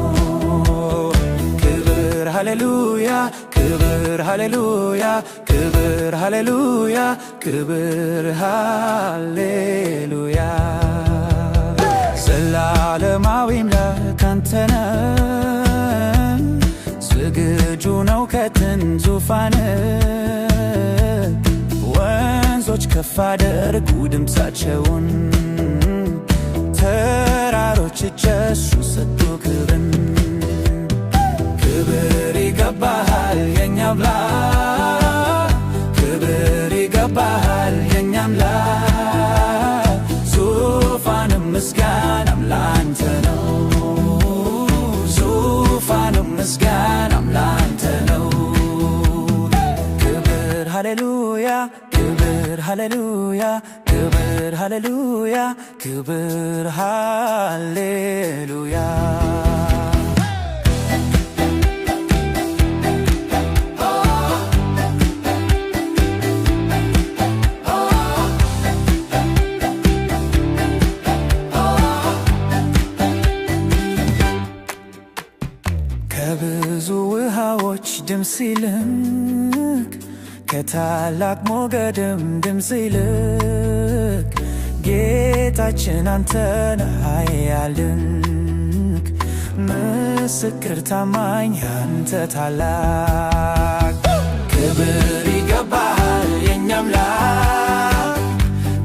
ክብር ሃሌሉያ ክብር ሃሌሉያ ክብር ሃሌሉያ ክብር ሃሌሉያ ዘላለማዊ አምላክ አንተ ነህ ዝግጁ ነው ከጥንት ዙፋንህ ወንዞች ከፍ አደረጉ ድምፃቸውን ተራሮች እጀሱ ሰጡ ክብርን ክብር ይገባሃል የኛ አምላክ ክብር ይገባሃል የኛ አምላክ ዙፋንም ምስጋናም ላንተ ነው ዙፋንም ምስጋናም ላንተ ነው ክብር ሃሌሉያ ክብር ሃሌሉያ ክብር ሃሌሉያ ክብር ሃሌሉያ ከብዙ ውሃዎች ድምፅ ይልቅ ከታላቅ ሞገድም ድምፅ ይልቅ ጌታችን አንተ ነህ ኃያል ድንቅ ምስክር ታማኝ አንተ ታላቅ ክብር ይገባሃል የኛ አምላክ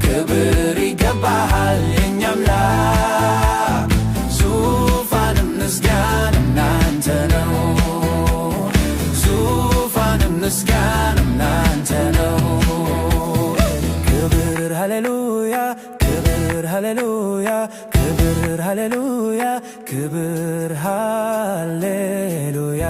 ክብር ይገባሃል የኛ አምላክ ዙፋንም ምስጋናም ላንተ ነው ዙፋንም ምስጋናም ላንተ ነው ክብር ሃሌሉያ ክብር ሃሌሉያ ክብር ሃሌሉያ ክብር ሃሌሉያ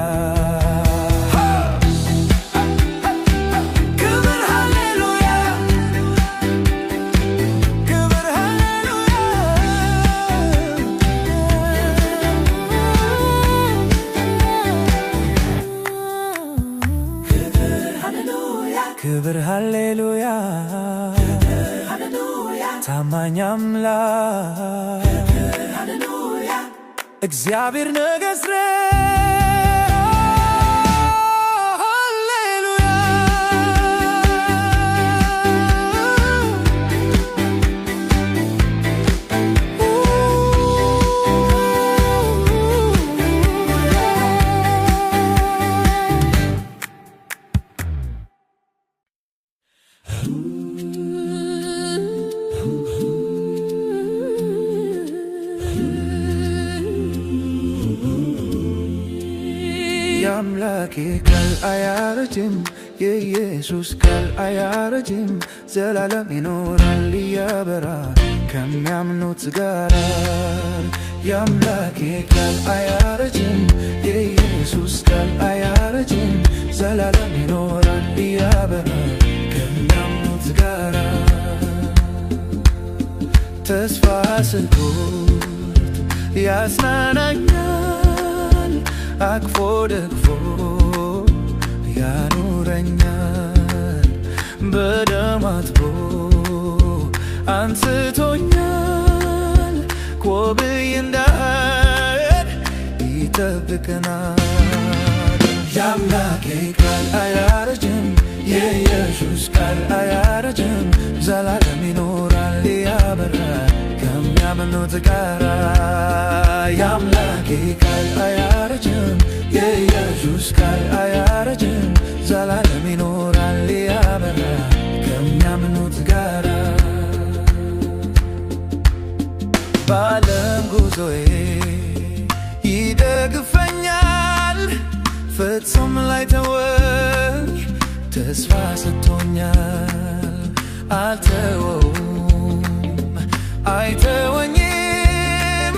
ክብር ሃሌሉያ ታማኝ አምላክ እግዚአብሔር ነገሥ የአምላኬ ቃል አያረጅም የኢየሱስ ቃል አያረጅም ዘላለም ይኖራል እያበራ ከሚያምኑት ጋር የአምላኬ ቃል አያረጅም የኢየሱስ ቃል አያረጅም ዘላለም ይኖራል እያበራ ከሚያምኑት ጋር ተስፋ ስንኩት ያጽናናኛል አቅፎ ደግፎ ያኑረኛል በደም አጥቦ አንስቶኛል ቆብዬ እንዳይሄድ ይጠብቀናል የአምላኬ ቃል አያረጅም የኢየሱስ ቃል አያረጅም ዘላለም ይኖራል ያበራ ከሚያምኑት ጋር የአምላኬ ቃል አያረጅም የኢየሱስ ቃል አያረጅም ዘላለም ይኖራል ያበራ ከሚያምኑት ጋር በዓለም ጉዞዬ ይደግፈኛል ፍጹም ላይተወኝ ተስፋ ሰጥቶኛል አልተወውም አይተወኝም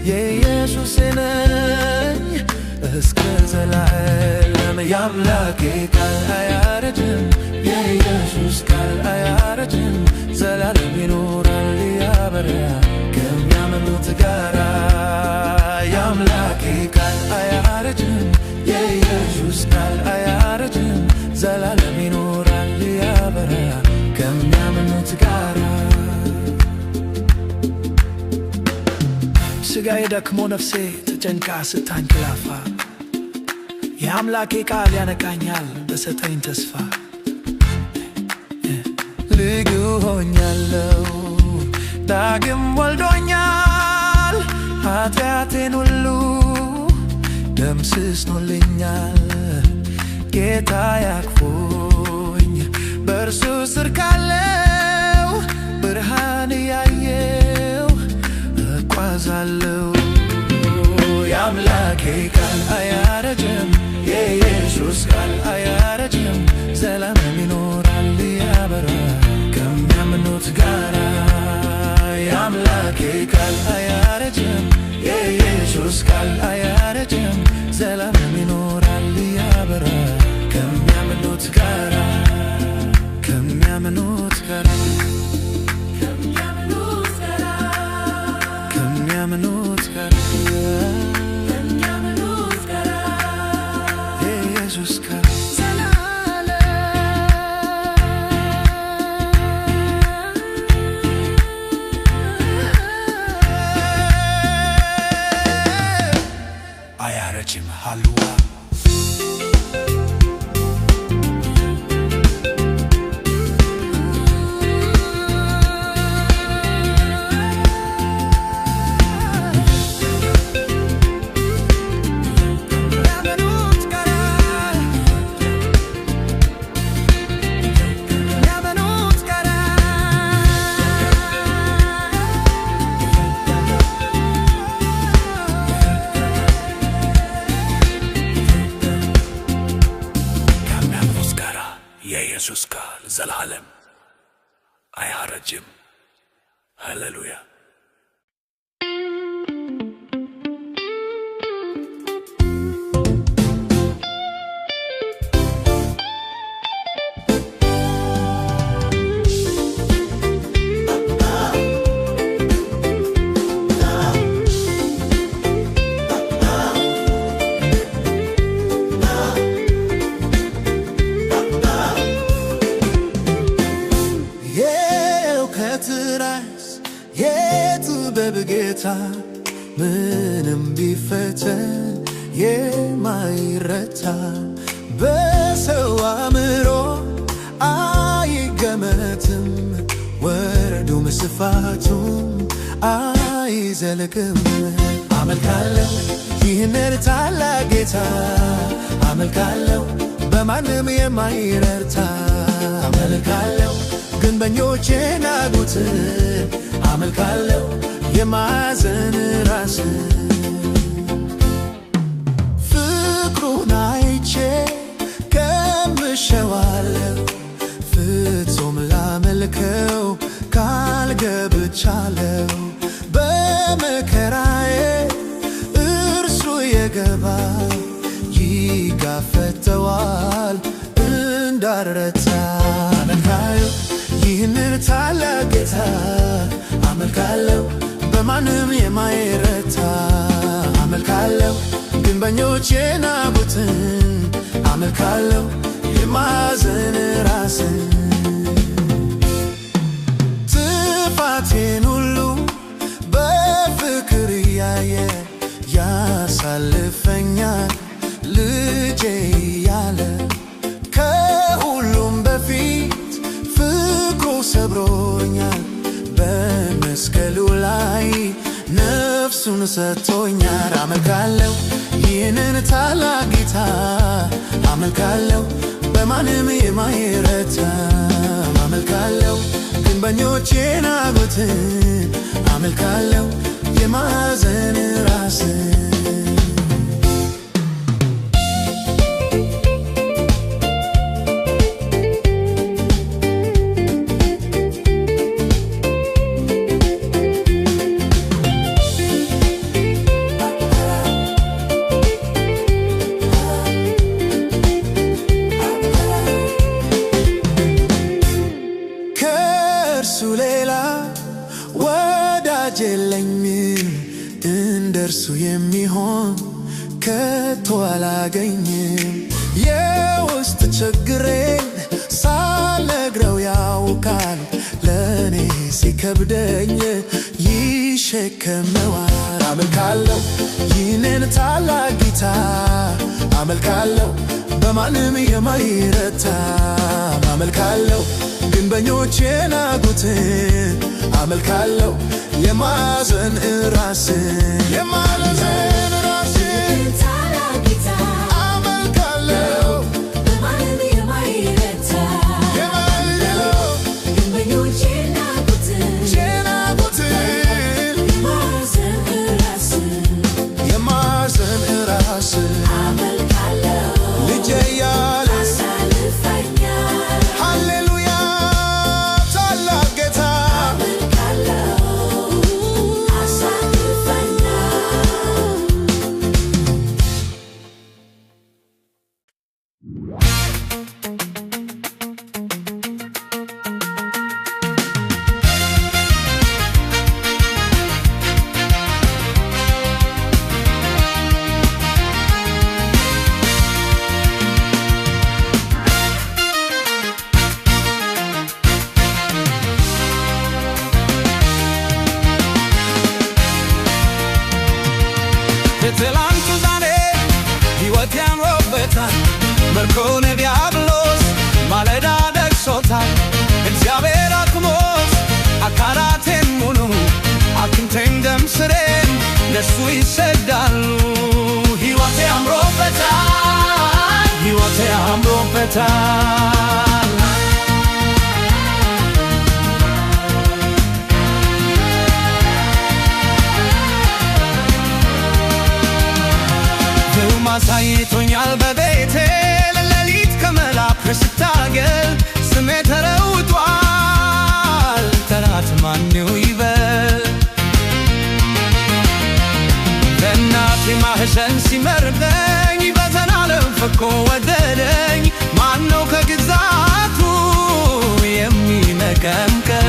የኢየሱስ ነኝ እስከ ዘላለም የአምላኬ ቃል አያረጅም የኢየሱስ ቃል አያረጅም ዘላለም ይኖራል ያበራ ከሚያምኑት ጋር የአምላኬ ቃል አያረጅም የኢየሱስ ቃል አያረጅም ዘላለም ይኖራል ያበራ ከሚያምኑት ጋር ሥጋዬ ደክሞ ነፍሴ ተጨንቃ ስታንቀላፋ የአምላኬ ቃል ያነቃኛል በሰጠኝ ተስፋ ልጁ ሆኛለሁ ዳግም ወልዶኛል ኃጢአቴን ሁሉ ደምስሶልኛል ጌታ ያቅፎኝ በእርሱ ስር ካለው ብርሃን ያየው እጓዛለሁ የአምላኬ ቃል አያረጅም የኢየሱስ ቃል አያረጅም ዘላለም ይኖራል ያበራ ከሚያምኑት ጋር የአምላኬ ቃል አያረጅም የኢየሱስ ቃል አያረጅም ዘላለም ይኖራል ያበራ ከሚያምኑት ጋር ከሚያምኑት ጋር ከሚያምኑት ጋር የኢየሱስ ቃል አያረጅም ሃሉዋ የኢየሱስ ቃል ዘላለም አያረጅም ሃሌሉያ የጥበብ ጌታ ምንም ቢፈተን የማይረታ በሰው አእምሮ አይገመትም ወርዱም ስፋቱም አይዘልቅም አመልካለሁ ይህንን ታላቅ ጌታ አመልካለሁ በማንም የማይረታ አመልካለሁ ግንበኞች የናቁትን አመልካለሁ የማዕዘን ራስ ፍቅሩ ፍቅሩን አይቼ ቀምሼዋለሁ ፍጹም ላመልከው ቃል ገብቻለሁ በመከራዬ እርሱ የገባ ይጋፈጠዋል እንዳልረታ አመልካለሁ ይህንን ታላቅ ጌታ አመልካለሁ በማንም የማይረታ አመልካለሁ ግንበኞች የናቁትን አመልካለሁ የማዕዘን ራስን ጥፋቴን ሁሉ በፍቅር እያየ ያሳልፈኛል ልጄ እያለ ከሁሉም በፊት ፍቅሩ ሰብሮኛል በመስቀሉ ላይ ነፍሱን ሰጥቶኛል አመልካለሁ ይህንን ታላቅ ጌታ አመልካለሁ በማንም የማይረታ አመልካለሁ ግንበኞች የናቁትን አመልካለሁ የማዕዘን ራስን ሌላ ወዳጅ የለኝም እንደርሱ የሚሆን ከቶ አላገኝም የውስጥ ችግሬን ሳልነግረው ያውቃል ለኔ ሲከብደኝ ይሸከመዋል አመልካለሁ ይህንን ታላቅ ጌታ አመልካለሁ በማንም የማይረታ አመልካለሁ ግንበኞች የናቁትን አመልካለሁ የማዕዘን ራስን የማዕዘን ራስን ታላቅ ጌታ አመልካለሁ በማንም የማይረታ ግንበኞች የናቁትን የማዕዘን ራስን አመልካለሁ ልጄ እያለ ትላንቱ ዛሬ ሕይወት ያምሮበታል መርኮነ ዲያብሎስ ማለዳ ደርሶታል እግዚአብሔር አክሞት አካላቴን ሙሉ አጥንቴን ደም ስሬን ለሱ ይሰግዳሉ ሕይወቴ ያምሮበታል ሕይወቴ ያምሮበታል ማሳይቶኛል በቤቴ ለሌሊት ከመላክ ስታገል ስሜ ተለውጧል ጠላት ማነው ይበል በእናቴ ማህፀን ሲመርጠኝ በዘላለም ፍቅሩ ወደደኝ ማነው ከግዛቱ የሚነቀንቀኝ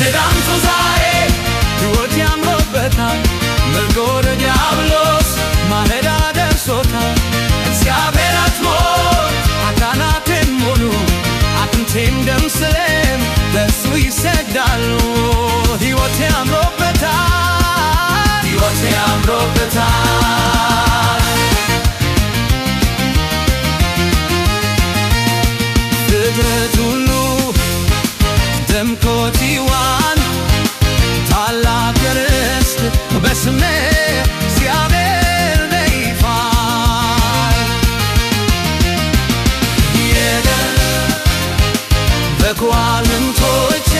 ትላንቱ ዛሬ ሕይወት ያምሮበታል መርኮነ ዲያብሎስ ማለዳ ደርሶታል እግዚአብሔር አክሞት አካላቴን ሙሉ አጥንቴን ደም ስሬን ለሱ ይሰግዳሉ ሕይወቴ ያምሮበታል ሕይወቴ ያምሮበታል ፍጥረት ሁሉ ደምቆት ይዋል ታላቅ ርስት በስሜ እግዚአብሔር ይፋል በኳልንቶቼ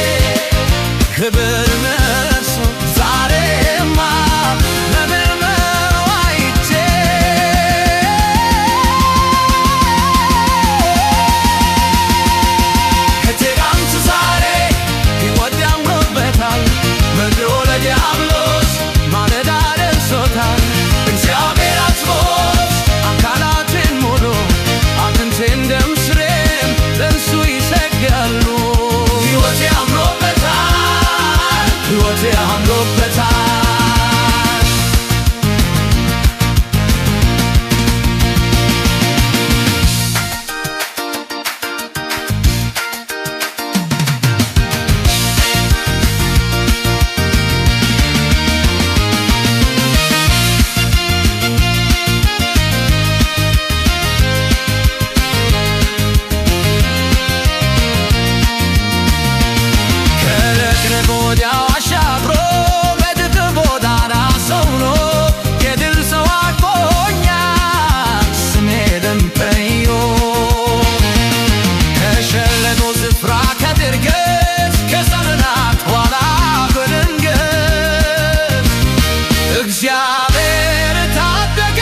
እግዚአብሔር ታደገኝ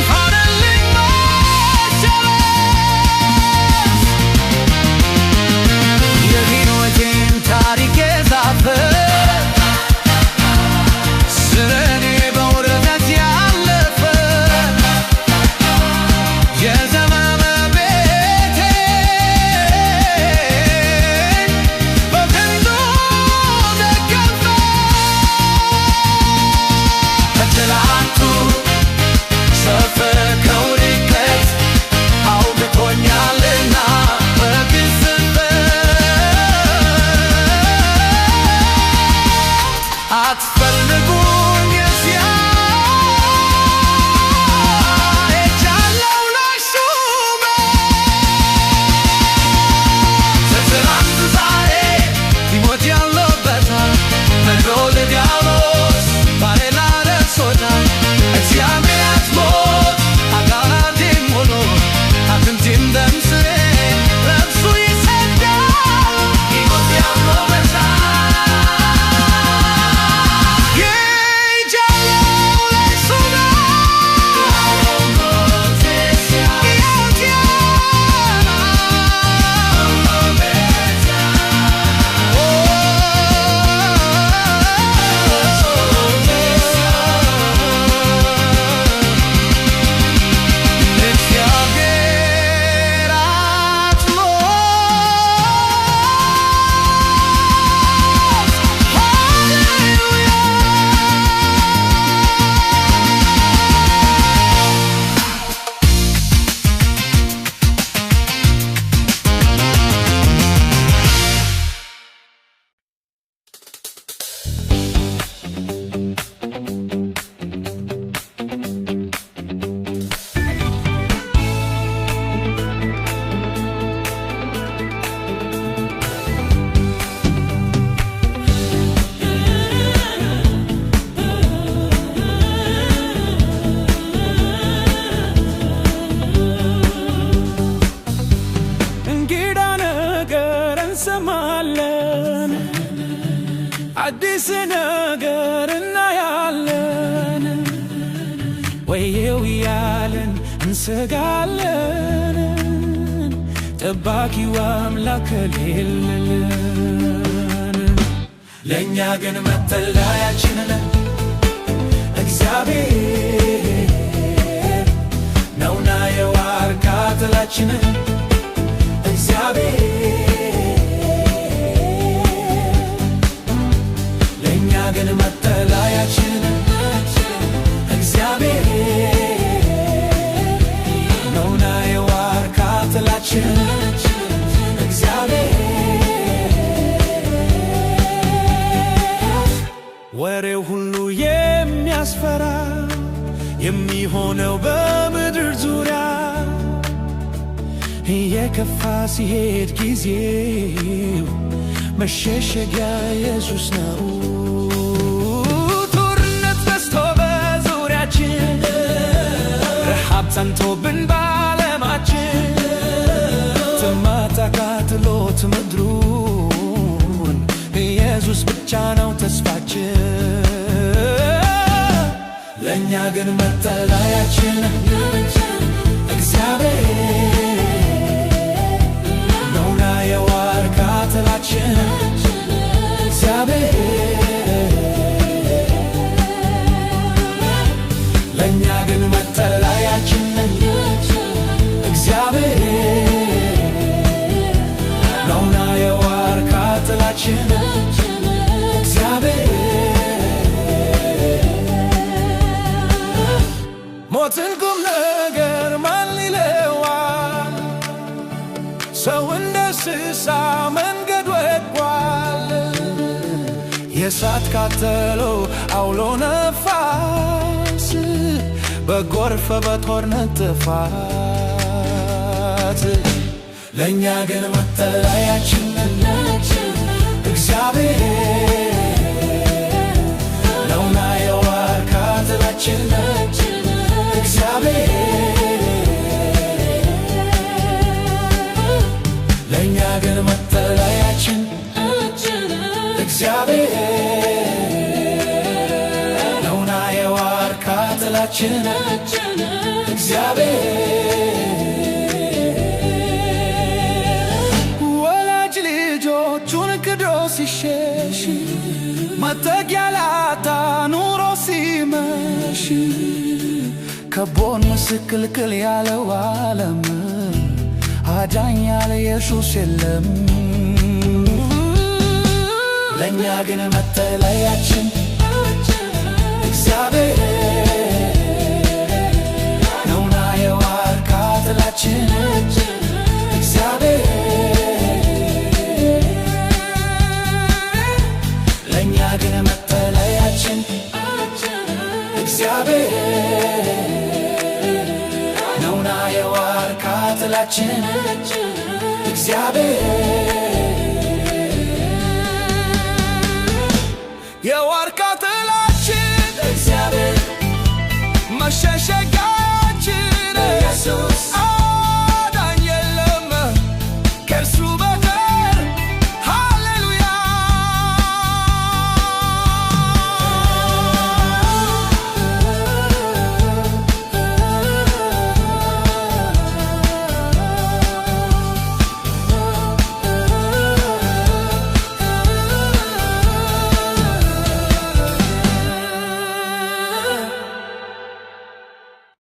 ሆነልኝ መሸነፍ የሕይወቴን ታሪክ የጻፈ ስለኔ በውርደት ያለፈ የዘመመ ቤቴን በክንዱ ደገፈ። ከትላንቱ ሰፈር ከውድቀት አውጥቶኛልና አትፈልጉኝ እዚያ ሄጃለሁ ለሹመት ትናንት ዛሬ ሕይወት ያለበታል ነግሮ ለዲያብሎስ ባሌላ ደርሶታል። እግዚአብሔር አትሞት አካላቴም ሆኖ አጥንቴም ደም ስሬን ለብሶ ይሰዳል ሕይወት ያለበታል እንሰማለን አዲስ ነገር እናያለን ወየው ያለን እንሰጋለን ጠባቂው አምላክ ከሌለን ለእኛ ግን መጠለያችን እግዚአብሔር ነውና የዋርካ ጥላችን እግዚአብሔር ለእኛ ግን መጠለያችን እግዚአብሔር ነውና የዋርካ ጥላችን እግዚአብሔር ወሬው ሁሉ የሚያስፈራ የሚሆነው በምድር ዙሪያ የከፋ ሲሄድ ጊዜው መሸሸጊያ ኢየሱስ ነው። ጦርነት በዝቶ በዙሪያችን ረሃብ ጸንቶብን በዓለማችን ጥማት አቃጥሎት ምድሩን ኢየሱስ ብቻ ነው ተስፋችን ለእኛ ግን መጠለያችን እግዚአብሔር ነውና የዋርካ ጥላችን እግዚአብሔር ለእኛ ግን መጠለያችን እግዚአብሔር ነውና የዋርካ ጥላችን እግዚአብሔር ሞትን ቁም ነገር ማን ሊለዋል? ሰው እንደ እንስሳ መንገድ ወድቋል። የእሳት ቃጠሎ አውሎ ነፋስ በጎርፍ በጦርነት ጥፋት ለእኛ ግን መጠለያችን እግዚአብሔር ነውና የዋርካ ጥላችን እግዚአብሔር ለእኛ ግን መጠለያችን እግዚአብሔር ጥላችን እግዚአብሔር ወላጅ ልጆቹን ክዶ ሲሸሽ መጠጊያ ላጣ ኑሮ ሲመሽ ከቦን ምስቅልቅል ያለው ዓለም አዳኝ ያለ ኢየሱስ የለም። ለእኛ ግን መጠለያችን እግዚአብሔር ነውና የዋርካ ጥላችን እግዚአብሔር ለእኛ ግን መጠለያችን እግዚአብሔር ነውና የዋርካ ጥላችን እግዚአብሔር የዋርካ ጥላችን እግዚአብሔር መሸሸጊያ